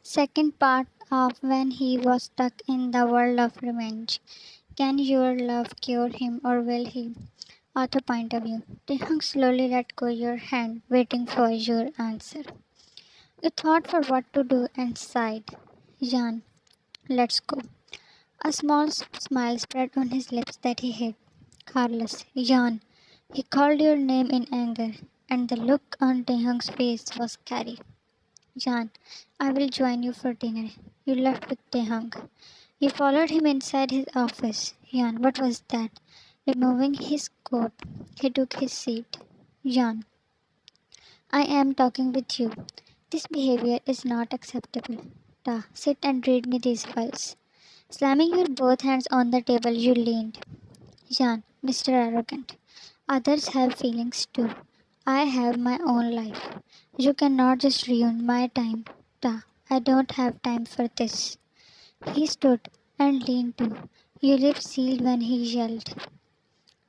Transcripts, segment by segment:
Second part of when he was stuck in the world of revenge. Can your love cure him or will he? Author point of view. Taehyung slowly let go your hand, waiting for your answer. You thought for what to do and sighed. Jan, let's go. A small smile spread on his lips that he hid. Carlos, Jan. He called your name in anger, and the look on Taehyung's face was scary. Jan, I will join you for dinner. You left with Taehyung. You followed him inside his office. Jan, what was that? Removing his coat, he took his seat. Jan, I am talking with you. This behavior is not acceptable. Ta, sit and read me these files. Slamming your both hands on the table, you leaned. Jan, Mr. Arrogant. Others have feelings too. I have my own life. You cannot just ruin my time. Ta, I don't have time for this. He stood and leaned too. Your lips sealed when he yelled.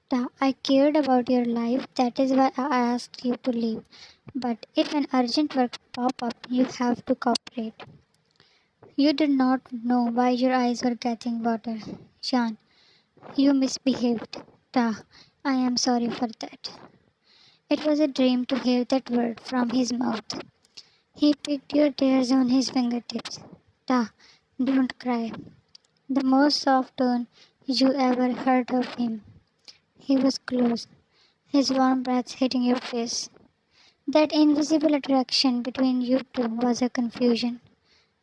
Ta, I cared about your life, that is why I asked you to leave. But if an urgent work pop up, you have to cooperate. You did not know why your eyes were catching water. Jan, you misbehaved. Ta, I am sorry for that. It was a dream to hear that word from his mouth. He picked your tears on his fingertips. Ta, don't cry. The most soft tone you ever heard of him. He was close, his warm breath hitting your face. That invisible attraction between you two was a confusion.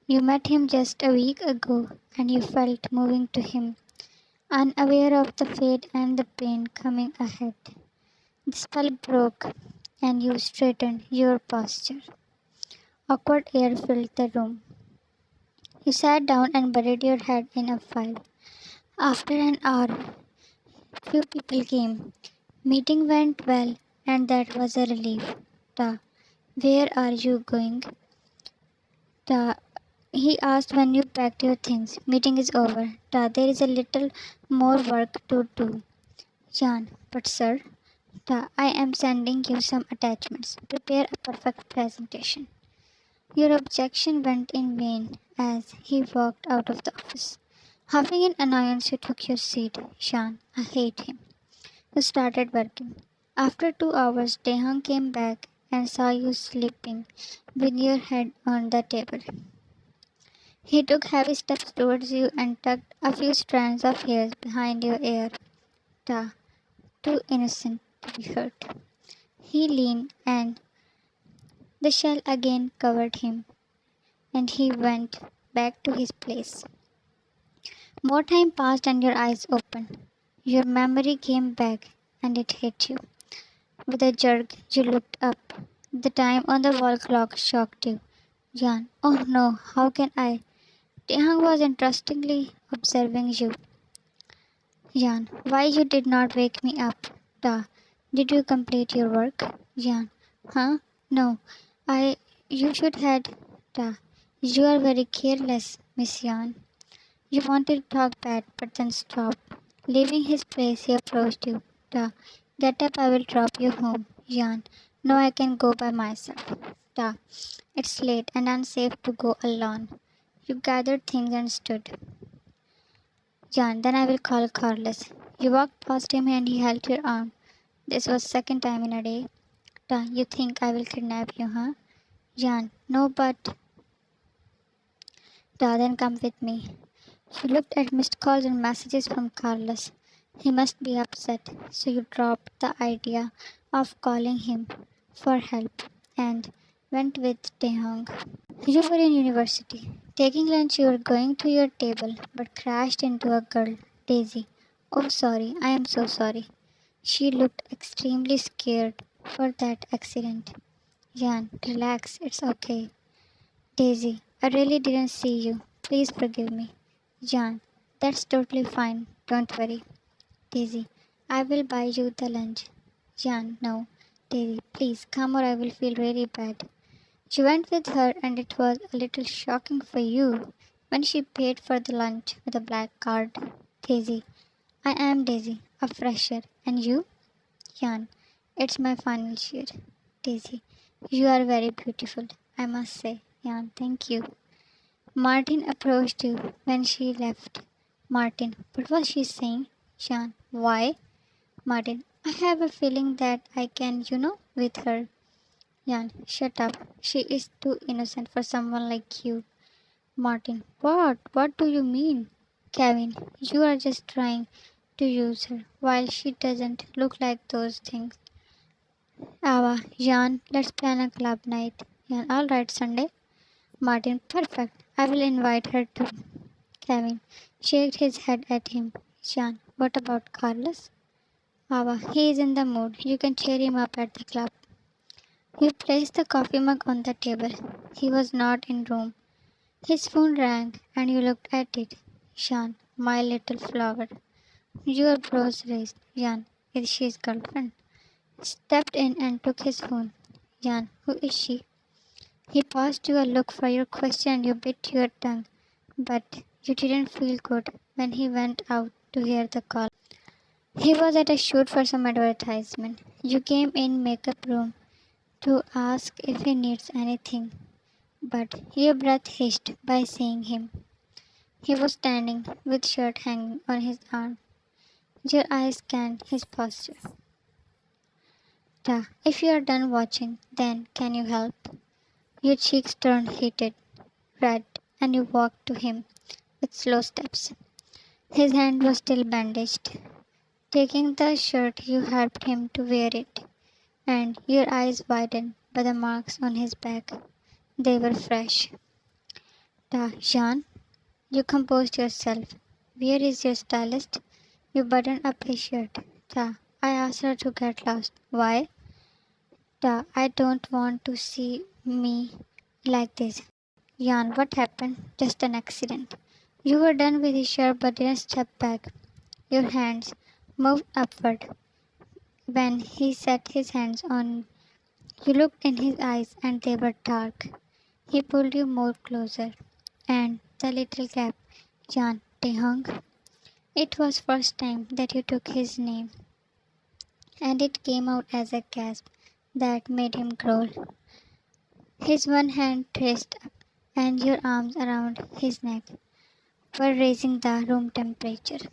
You met him just a week ago and you felt moving to him, unaware of the fate and the pain coming ahead. The spell broke and you straightened your posture. Awkward air filled the room. You sat down and buried your head in a file. After an hour, few people came. Meeting went well, and that was a relief. Ta, where are you going? Ta, he asked when you packed your things. Meeting is over. Ta, there is a little more work to do. Jan, but sir, Ta, I am sending you some attachments. Prepare a perfect presentation. Your objection went in vain as he walked out of the office. Huffing in annoyance, you took your seat. Shan, I hate him. You started working. After 2 hours, Taehyung came back and saw you sleeping with your head on the table. He took heavy steps towards you and tucked a few strands of hair behind your ear. Ta, too innocent to be hurt. He leaned and the shell again covered him, and he went back to his place. More time passed and your eyes opened. Your memory came back and it hit you. With a jerk, you looked up. The time on the wall clock shocked you. Jan, oh no, how can I? Taehyung was interestingly observing you. Jan, why you did not wake me up? Ta, did you complete your work? Jan, huh? No, I. You should had. Ta, you are very careless, Miss Jan. You wanted to talk bad, but then stopped. Leaving his place, he approached you. Ta, get up, I will drop you home. Jan, no, I can go by myself. Ta, it's late and unsafe to go alone. You gathered things and stood. Jan, then I will call Carlos. You walked past him and he held your arm. This was second time in a day. Ta, you think I will kidnap you, huh? Jan, no, but. Ta, then come with me. You looked at missed calls and messages from Carlos. He must be upset, so you dropped the idea of calling him for help and went with Taehyung. You were in university. Taking lunch, you were going to your table but crashed into a girl, Daisy. Oh, sorry, I am so sorry. She looked extremely scared for that accident. Jan, relax, it's okay. Daisy, I really didn't see you. Please forgive me. Jan, that's totally fine. Don't worry. Daisy, I will buy you the lunch. Jan, no. Daisy, please come or I will feel really bad. She went with her and it was a little shocking for you when she paid for the lunch with a black card. Daisy, I am Daisy, a fresher. And you? Jan, it's my final year. Daisy, you are very beautiful, I must say. Jan, thank you. Martin approached you when she left. Martin, what was she saying? Jean, why? Martin, I have a feeling that I can, with her. Jan, shut up. She is too innocent for someone like you. Martin, what? What do you mean? Kevin, you are just trying to use her, while she doesn't look like those things. Ava, Jan, let's plan a club night. Jan, alright, Sunday. Martin, perfect. I will invite her too. Kevin shook his head at him. Jan, what about Carlos? Ava, he is in the mood. You can cheer him up at the club. You placed the coffee mug on the table. He was not in room. His phone rang and you looked at it. Jan, my little flower. Your brows raised. Jan, is she his girlfriend? Stepped in and took his phone. Jan, who is she? He paused you a look for your question and you bit your tongue. But you didn't feel good when he went out to hear the call. He was at a shoot for some advertisement. You came in makeup room to ask if he needs anything. But your breath hissed by seeing him. He was standing with shirt hanging on his arm. Your eyes scanned his posture. If you are done watching, then can you help? Your cheeks turned heated, red, and you walked to him with slow steps. His hand was still bandaged. Taking the shirt, you helped him to wear it, and your eyes widened by the marks on his back. They were fresh. Jean, you composed yourself. Where is your stylist? You buttoned up his shirt. I asked her to get lost. Why? I don't want to see me like this. Jan, what happened? Just an accident. You were done with his shirt but didn't step back. Your hands moved upward. When he set his hands on you, looked in his eyes and they were dark. He pulled you more closer. And the little gap. Jan, Taehyung. It was first time that you took his name. And it came out as a gasp that made him growl. His one hand traced up, and your arms around his neck were raising the room temperature.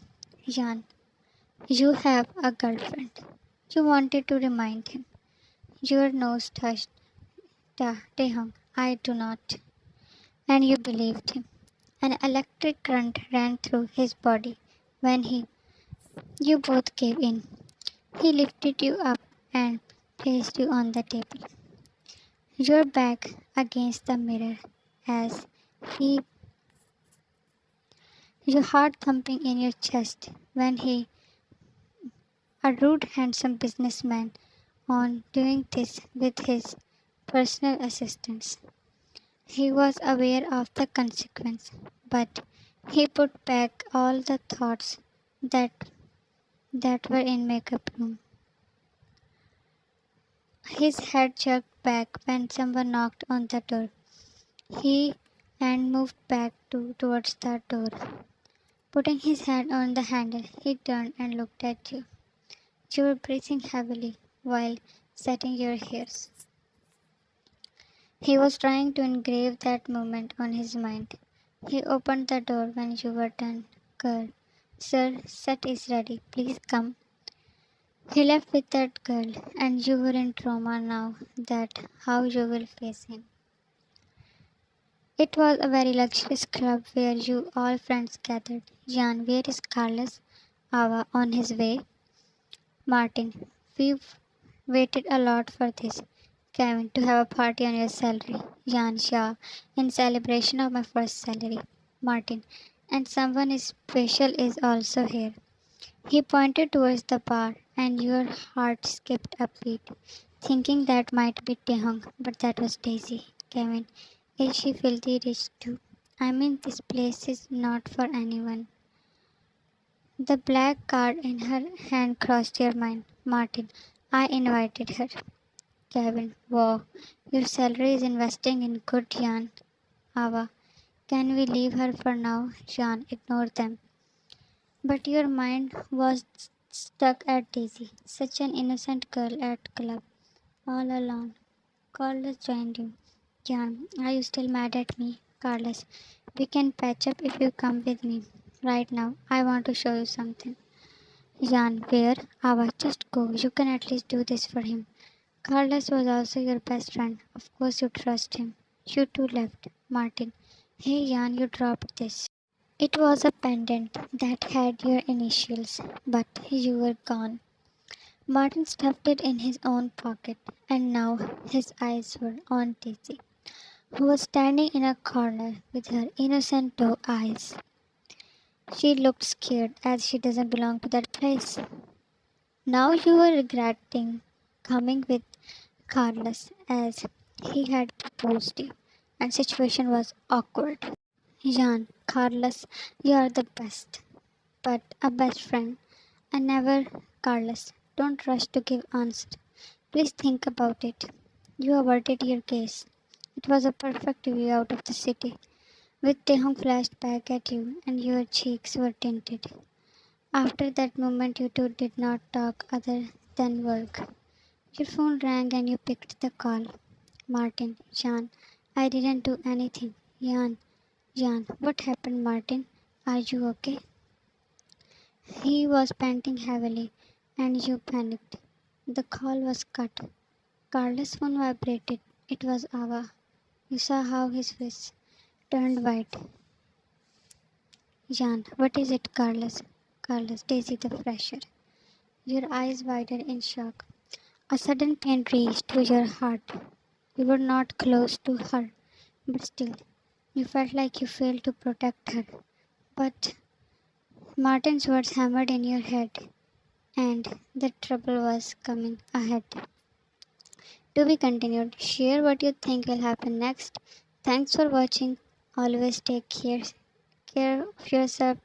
Jan, you have a girlfriend. You wanted to remind him. Your nose touched. Taehyung, I do not. And you believed him. An electric current ran through his body when you both gave in. He lifted you up and placed you on the table. Your back against the mirror as he your heart thumping in your chest when a rude handsome businessman on doing this with his personal assistants. He was aware of the consequence, but he put back all the thoughts that were in makeup room. His head jerked back when someone knocked on the door. He and moved back towards the door. Putting his hand on the handle, he turned and looked at you. You were breathing heavily while setting your hairs. He was trying to engrave that moment on his mind. He opened the door when you were done. Girl, sir, set is ready. Please come. He left with that girl, and you were in trauma now. That how you will face him. It was a very luxurious club where you all friends gathered. Jan, where is Carlos? Ava, on his way. Martin, we've waited a lot for this. Kevin, to have a party on your salary. Jan Shah, in celebration of my first salary. Martin, and someone special is also here. He pointed towards the bar, and your heart skipped a beat, thinking that might be Taehyung, but that was Daisy. Kevin, is she filthy rich too? I mean, this place is not for anyone. The black card in her hand crossed your mind. Martin, I invited her. Kevin, wow, your salary is investing in good Jan. Ava, can we leave her for now? Jan, ignore them. But your mind was stuck at Daisy, such an innocent girl at club, all alone. Carlos joined you. Jan, are you still mad at me? Carlos, We can patch up if you come with me. Right now, I want to show you something. Jan, where? Ava, just go. You can at least do this for him. Carlos was also your best friend. Of course, you trust him. You two left. Martin. Hey, Jan, you dropped this. It was a pendant that had your initials, but you were gone. Martin stuffed it in his own pocket, and now his eyes were on Daisy, who was standing in a corner with her innocent doe eyes. She looked scared as she doesn't belong to that place. Now you were regretting coming with Carlos as he had proposed you, and situation was awkward. Jan, Carlos, you are the best, but a best friend. And never, Carlos, don't rush to give answer. Please think about it. You averted your case. It was a perfect view out of the city, with Taehyung flashed back at you and your cheeks were tinted. After that moment, you two did not talk other than work. Your phone rang and you picked the call. Martin, Jan, I didn't do anything. Jan, what happened, Martin? Are you okay? He was panting heavily, and you panicked. The call was cut. Carlos' phone vibrated. It was Ava. You saw how his face turned white. Jan, what is it, Carlos? Carlos, Daisy the fresher. Your eyes widened in shock. A sudden pain reached to your heart. You were not close to her, but still, you felt like you failed to protect her. But Martin's words hammered in your head, and the trouble was coming ahead. To be continued. Share what you think will happen next. Thanks for watching. Always take care of yourself